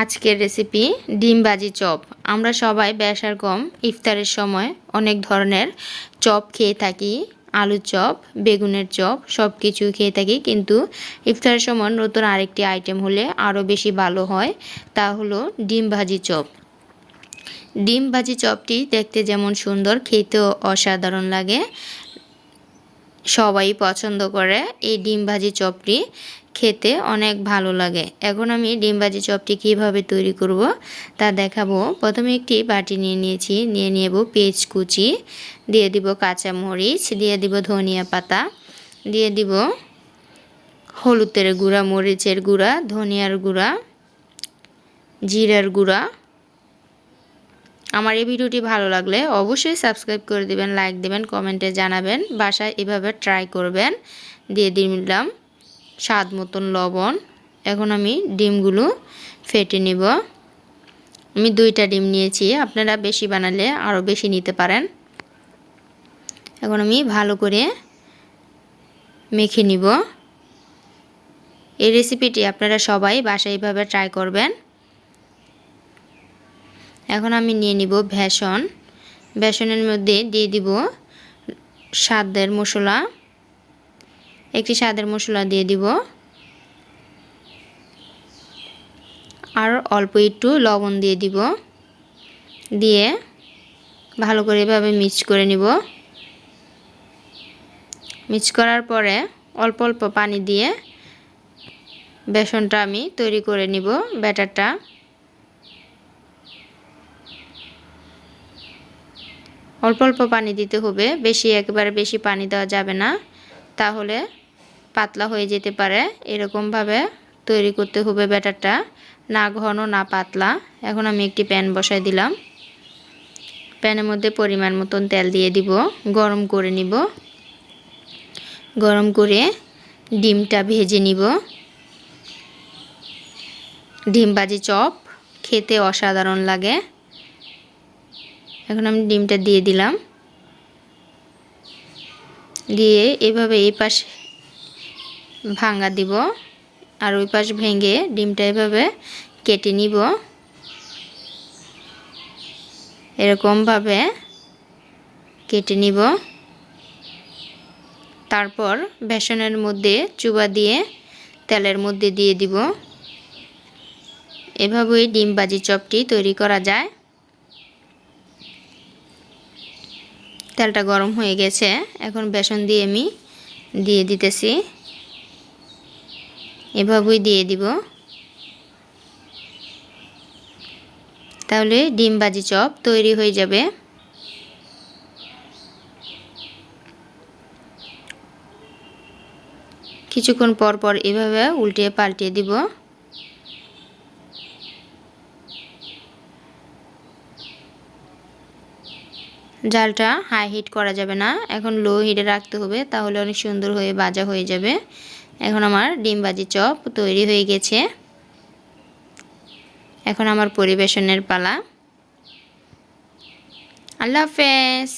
আজকের রেসিপি ডিম ভাজি চপ। আমরা সবাই বেশার কম ইফতারের সময় অনেক ধরনের চপ খেয়ে থাকি। আলুর চপ, বেগুনের চপ সব কিছু খেয়ে থাকি, কিন্তু ইফতারের সময় নতুন আরেকটি আইটেম হলে আরও বেশি ভালো হয়, তা হলো ডিম ভাজি চপ। ডিম ভাজি চপটি দেখতে যেমন সুন্দর, খেতেও অসাধারণ লাগে। সবাই পছন্দ করে এই ডিম ভাজি চপটি, খেতে অনেক ভালো লাগে। এখন আমি ডিম ভাজি চপটি কীভাবে তৈরি করব তা দেখাবো। প্রথমে একটি বাটি নিয়ে নিয়েছি, নিয়ে নেব পেঁয়াজ কুচি, দিয়ে দিব কাঁচামরিচ, দিয়ে দিব ধনিয়া পাতা, দিয়ে দিব হলুদের গুঁড়া, মরিচের গুঁড়া, ধনিয়ার গুঁড়া, জিরার গুঁড়া। আমার এই ভিডিওটি ভালো লাগলে অবশ্যই সাবস্ক্রাইব করে দিবেন, লাইক দিবেন, কমেন্টে জানাবেন, বাসায় এভাবে ট্রাই করবেন। দিয়ে দিলাম স্বাদ মতন লবণ। এখন আমি ডিমগুলো ফেটে নিব। আমি 2টা ডিম নিয়েছি, আপনারা বেশি বানালে আরও বেশি নিতে পারেন। এখন আমি ভালো করে মেখে নিব। এই রেসিপিটি আপনারা সবাই বাসায় এভাবে ট্রাই করবেন। এখন আমি নিয়ে নিব বেসন। বেসনের মধ্যে দিয়ে দিব স্বাদের মশলা, একটি স্বাদের মশলা দিয়ে দিব, আর অল্প একটু লবণ দিয়ে দিব। দিয়ে ভালো করে এভাবে মিক্স করে নিব। মিক্স করার পরে অল্প অল্প পানি দিয়ে বেসনটা আমি তৈরি করে নিব। ব্যাটারটা অল্প অল্প পানি দিতে হবে, একেবারে বেশি পানি দেওয়া যাবে না, তাহলে পাতলা হয়ে যেতে পারে। এরকমভাবে তৈরি করতে হবে ব্যাটারটা, না ঘন না পাতলা। এখন আমি একটি প্যান বসাই দিলাম। প্যানের মধ্যে পরিমাণ মতন তেল দিয়ে দিব, গরম করে নিব। গরম করে ডিমটা ভেজে নিব। ডিম ভাজি চপ খেতে অসাধারণ লাগে। এখন আমি ডিমটা দিয়ে দিলাম, দিয়ে এভাবে এই পাশ ভাঙা দিব, আর ওই পাশ ভেঙে ডিমটা এভাবে কেটে নিব। এরকমভাবে কেটে নিব। তারপর বেসনের মধ্যে চুবা দিয়ে তেলের মধ্যে দিয়ে দিব। এভাবেই ডিম ভাজি চপটি তৈরি করা যায়। তেলটা গরম হয়ে গেছে, এখন বেসন দিয়ে আমি দিয়ে দিতেছি। এভাবেই দিয়ে দিব, তাহলে ডিম ভাজি চপ তৈরি হয়ে যাবে। কিছুক্ষণ পর পর এভাবে উল্টে পাল্টে দিব। জালটা হাই হিট করা যাবে না, এখন লো হিটে রাখতে হবে, তাহলে অনেক সুন্দর হয়ে ভাজা হয়ে যাবে। এখন আমার ডিম ভাজি চপ তৈরি হয়ে গেছে। এখন আমার পরিবেশনের পালা। আল্লাহ হাফেজ।